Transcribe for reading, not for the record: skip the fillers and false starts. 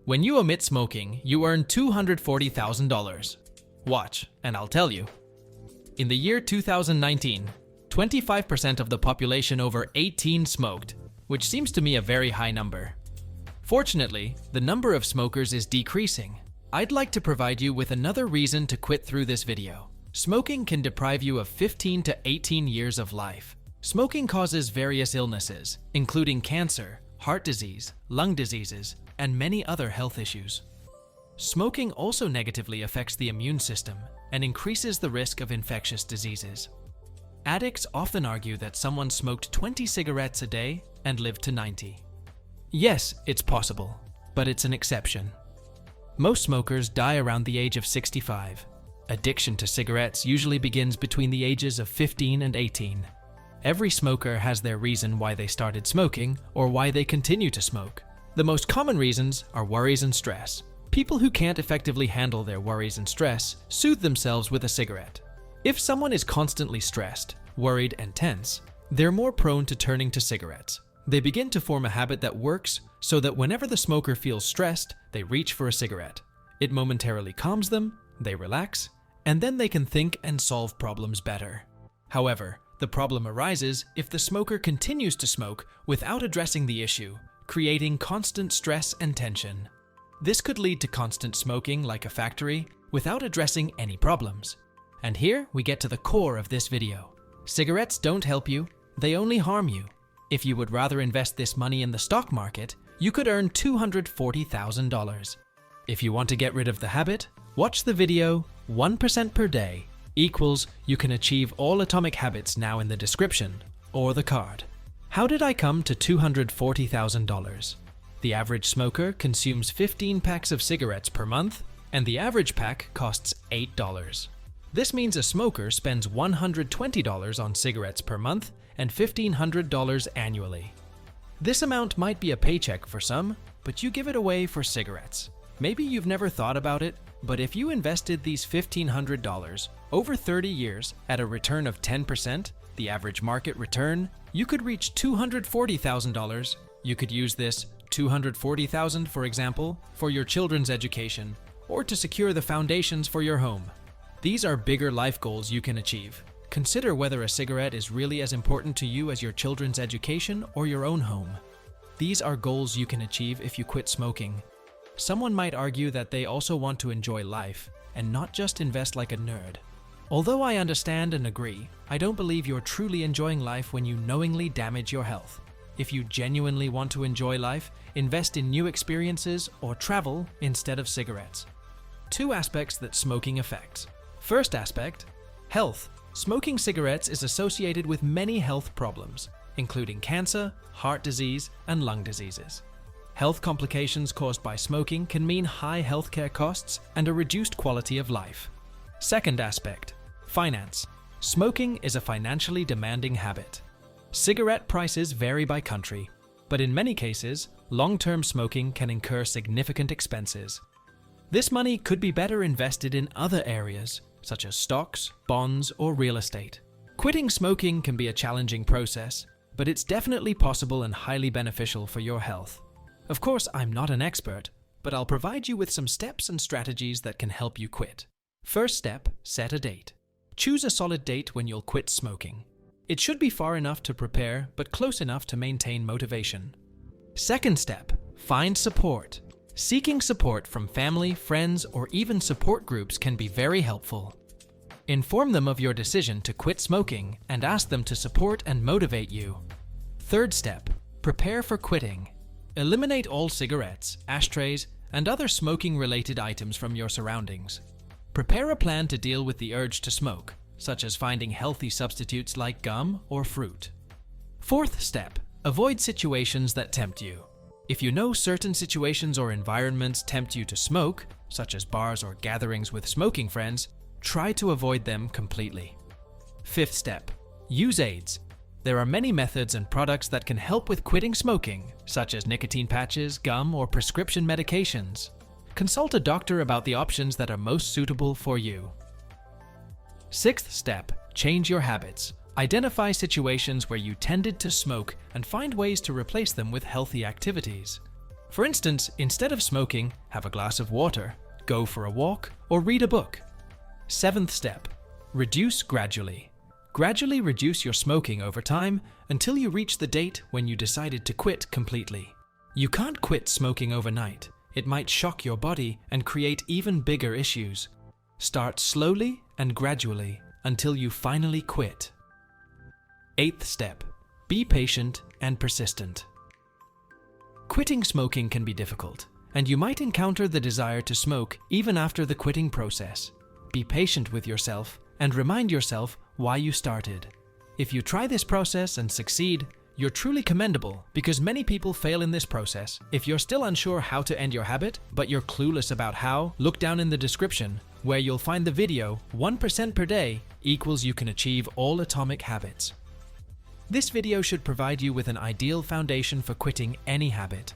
When you omit smoking, you earn $240,000. Watch, and I'll tell you. In the year 2019, 25% of the population over 18 smoked, which seems to me a very high number. Fortunately, the number of smokers is decreasing. I'd like to provide you with another reason to quit through this video. Smoking can deprive you of 15 to 18 years of life. Smoking causes various illnesses, including cancer, heart disease, lung diseases, and many other health issues. Smoking also negatively affects the immune system and increases the risk of infectious diseases. Addicts often argue that someone smoked 20 cigarettes a day and lived to 90. Yes, it's possible, but it's an exception. Most smokers die around the age of 65. Addiction to cigarettes usually begins between the ages of 15 and 18. Every smoker has their reason why they started smoking or why they continue to smoke. The most common reasons are worries and stress. People who can't effectively handle their worries and stress soothe themselves with a cigarette. If someone is constantly stressed, worried, and tense, they're more prone to turning to cigarettes. They begin to form a habit that works so that whenever the smoker feels stressed, they reach for a cigarette. It momentarily calms them, they relax, and then they can think and solve problems better. However, the problem arises if the smoker continues to smoke without addressing the issue, creating constant stress and tension. This could lead to constant smoking like a factory without addressing any problems. And here we get to the core of this video. Cigarettes don't help you, they only harm you. If you would rather invest this money in the stock market, you could earn $240,000. If you want to get rid of the habit, watch the video 1% per day equals you can achieve all atomic habits now in the description or the card. How did I come to $240,000? The average smoker consumes 15 packs of cigarettes per month, and the average pack costs $8. This means a smoker spends $120 on cigarettes per month and $1,500 annually. This amount might be a paycheck for some, but you give it away for cigarettes. Maybe you've never thought about it, but if you invested these $1,500 over 30 years at a return of 10%, the average market return, you could reach $240,000. You could use this $240,000, for example, for your children's education or to secure the foundations for your home. These are bigger life goals you can achieve. Consider whether a cigarette is really as important to you as your children's education or your own home. These are goals you can achieve if you quit smoking. Someone might argue that they also want to enjoy life and not just invest like a nerd. Although I understand and agree, I don't believe you're truly enjoying life when you knowingly damage your health. If you genuinely want to enjoy life, invest in new experiences or travel instead of cigarettes. 2 aspects that smoking affects. First aspect, health. Smoking cigarettes is associated with many health problems, including cancer, heart disease, and lung diseases. Health complications caused by smoking can mean high healthcare costs and a reduced quality of life. Second aspect, finance. Smoking is a financially demanding habit. Cigarette prices vary by country, but in many cases, long-term smoking can incur significant expenses. This money could be better invested in other areas, such as stocks, bonds, or real estate. Quitting smoking can be a challenging process, but it's definitely possible and highly beneficial for your health. Of course, I'm not an expert, but I'll provide you with some steps and strategies that can help you quit. First step, set a date. Choose a solid date when you'll quit smoking. It should be far enough to prepare, but close enough to maintain motivation. Second step, find support. Seeking support from family, friends, or even support groups can be very helpful. Inform them of your decision to quit smoking and ask them to support and motivate you. Third step, prepare for quitting. Eliminate all cigarettes, ashtrays, and other smoking-related items from your surroundings. Prepare a plan to deal with the urge to smoke, such as finding healthy substitutes like gum or fruit. Fourth step, avoid situations that tempt you. If you know certain situations or environments tempt you to smoke, such as bars or gatherings with smoking friends, try to avoid them completely. Fifth step, use aids. There are many methods and products that can help with quitting smoking, such as nicotine patches, gum, or prescription medications. Consult a doctor about the options that are most suitable for you. Sixth step, change your habits. Identify situations where you tended to smoke and find ways to replace them with healthy activities. For instance, instead of smoking, have a glass of water, go for a walk, or read a book. 7th step. Reduce gradually. Gradually reduce your smoking over time until you reach the date when you decided to quit completely. You can't quit smoking overnight. It might shock your body and create even bigger issues. Start slowly and gradually until you finally quit. 8th step. Be patient and persistent. Quitting smoking can be difficult, and you might encounter the desire to smoke even after the quitting process. Be patient with yourself and remind yourself why you started. If you try this process and succeed, you're truly commendable because many people fail in this process. If you're still unsure how to end your habit, but you're clueless about how, look down in the description where you'll find the video 1% per day equals you can achieve all atomic habits. This video should provide you with an ideal foundation for quitting any habit.